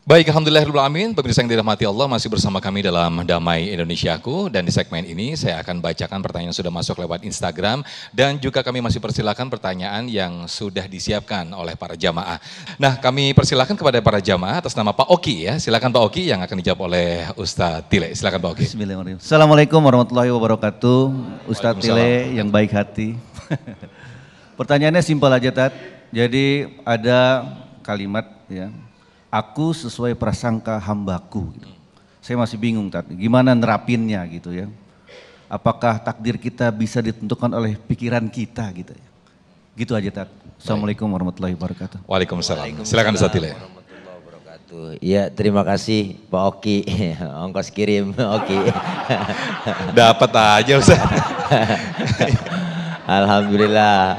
Baik, alhamdulillahirrahmanirrahim, pemirsa yang dirahmati Allah, masih bersama kami dalam Damai Indonesiaku, dan di segmen ini saya akan bacakan pertanyaan yang sudah masuk lewat Instagram, dan juga kami masih persilakan pertanyaan yang sudah disiapkan oleh para jamaah. Nah, kami persilakan kepada para jamaah atas nama Pak Oki ya, silakan Pak Oki yang akan dijawab oleh Ustadz Tile, silakan Pak Oki. Bismillahirrahmanirrahim. Assalamualaikum warahmatullahi wabarakatuh, Ustadz Tile yang baik hati. Pertanyaannya simpel aja Tat, jadi ada kalimat ya, aku sesuai prasangka hambaku. Saya masih bingung Tat, gimana nerapinnya gitu ya. Apakah takdir kita bisa ditentukan oleh pikiran kita gitu ya. Gitu aja Tat. Assalamualaikum warahmatullahi wabarakatuh. Waalaikumsalam. Silakan Ustadz Tile. Ya, terima kasih Pak Oki, ongkos kirim Oki. Dapat aja Ustaz. Alhamdulillah,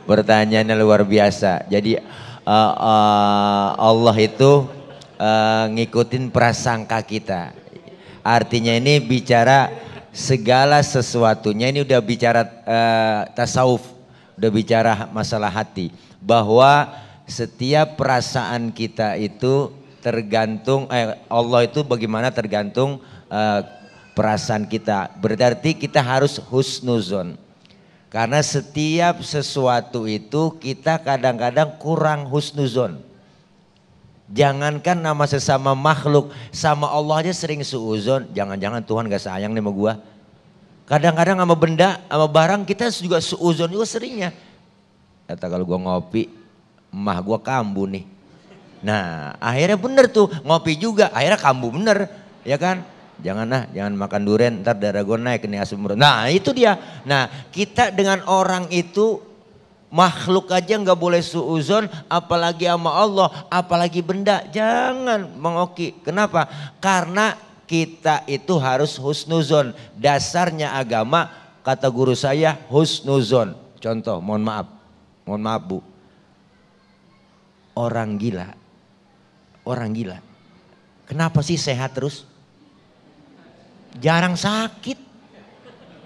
pertanyaannya luar biasa. Jadi Allah itu ngikutin prasangka kita. Artinya ini bicara segala sesuatunya, ini udah bicara tasawuf, udah bicara masalah hati. Bahwa setiap perasaan kita itu tergantung, Allah itu bagaimana tergantung perasaan kita. Berarti kita harus husnuzon. Karena setiap sesuatu itu kita kadang-kadang kurang husnuzon. Jangankan nama sesama makhluk, sama Allah aja sering suuzon. Jangan-jangan Tuhan gak sayang nih sama gua. Kadang-kadang sama benda, sama barang kita juga suuzon juga seringnya. Kata kalau gua ngopi, emah gua kambuh nih. Nah akhirnya bener tuh, ngopi juga akhirnya kambuh bener, ya kan? Jangan makan durian, ntar darah gue naik nih asam urat. Nah itu dia. Nah kita dengan orang itu, makhluk aja nggak boleh suuzon, apalagi sama Allah, apalagi benda. Jangan Bang Oki. Kenapa? Karena kita itu harus husnuzon. Dasarnya agama, kata guru saya husnuzon. Contoh, mohon maaf Bu. Orang gila. Kenapa sih sehat terus? Jarang sakit.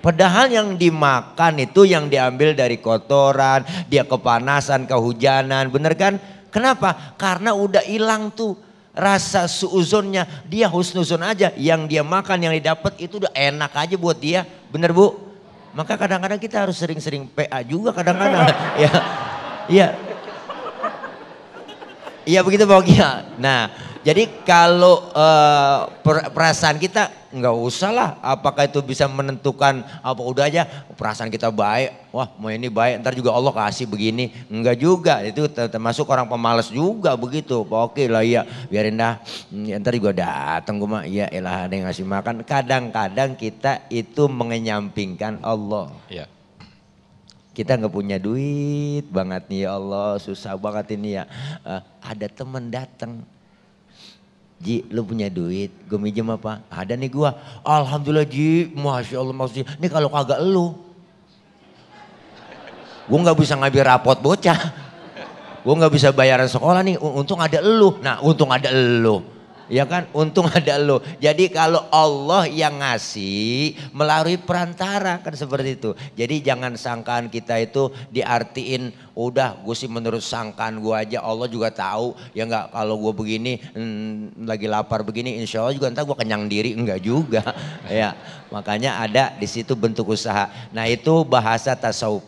Padahal yang dimakan itu yang diambil dari kotoran, dia kepanasan, kehujanan, bener kan? Kenapa? Karena udah hilang tuh rasa suuzonnya, dia husnuzon aja. Yang dia makan, yang didapat itu udah enak aja buat dia, bener Bu? Maka kadang-kadang kita harus sering-sering PA juga kadang-kadang. Iya begitu Pak Oki. Nah jadi kalau perasaan kita nggak usah lah, apakah itu bisa menentukan apa, udah aja perasaan kita baik, wah mau ini baik ntar juga Allah kasih begini, enggak juga, itu termasuk orang pemalas juga begitu. Oke lah ya biarin dah, ntar juga datang gue mah, ya elah ada yang ngasih makan. Kadang-kadang kita itu mengenyampingkan Allah. Ya. Kita nggak punya duit banget nih ya Allah, susah banget ini ya. Ada teman datang. Ji, lu punya duit, gue minjem apa? Ada nih gua. Alhamdulillah Ji, Masya Allah maksudnya. Ini kalau kagak lu, gue gak bisa ngambil rapot bocah. Gue gak bisa bayaran sekolah nih, untung ada elu. Nah untung ada elu. Ya kan, untung ada elu. Jadi kalau Allah yang ngasih melalui perantara kan seperti itu. Jadi jangan sangkaan kita itu diartiin, udah gue sih menurut sangkaan gue aja, Allah juga tahu. Ya enggak, kalau gue begini lagi lapar begini insya Allah juga ntar gue kenyang diri, enggak juga. Ya makanya ada di situ bentuk usaha. Nah itu bahasa tasawuf.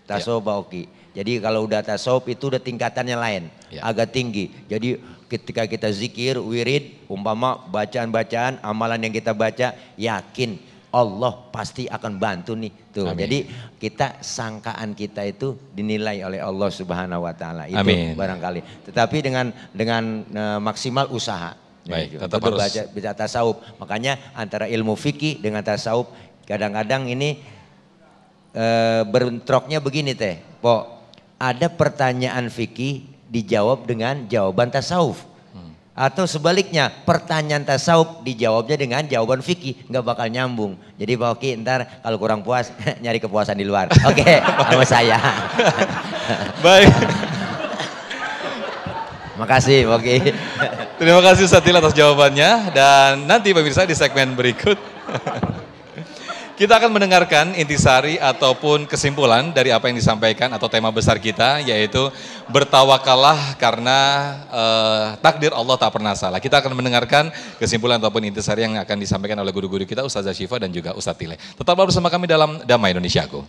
Tasawuf Pak Oki. Jadi kalau udah tasawuf itu udah tingkatannya lain, agak tinggi. Jadi ketika kita zikir, wirid, umpama bacaan-bacaan, amalan yang kita baca, yakin Allah pasti akan bantu nih. Tuh. Jadi kita sangkaan kita itu dinilai oleh Allah Subhanahu wa taala. Itu barangkali. Tetapi dengan maksimal usaha. Baik, tetap harus baca tasawuf. Makanya antara ilmu fikih dengan tasawuf kadang-kadang ini bentroknya begini teh. Pok, ada pertanyaan fikih dijawab dengan jawaban tasawuf. Atau sebaliknya, pertanyaan tasawuf dijawabnya dengan jawaban fikih, nggak bakal nyambung. Jadi Pak Oki ntar kalau kurang puas nyari kepuasan di luar. Oke, sama saya. Baik. Makasih Pak Oki. Terima kasih Ustadz Tile atas jawabannya, dan nanti pemirsa di segmen berikut Kita akan mendengarkan intisari ataupun kesimpulan dari apa yang disampaikan atau tema besar kita, yaitu bertawakallah karena takdir Allah tak pernah salah. Kita akan mendengarkan kesimpulan ataupun intisari yang akan disampaikan oleh guru-guru kita, Ustazah Syifa dan juga Ustadz Tile. Tetaplah bersama kami dalam Damai Indonesiaku.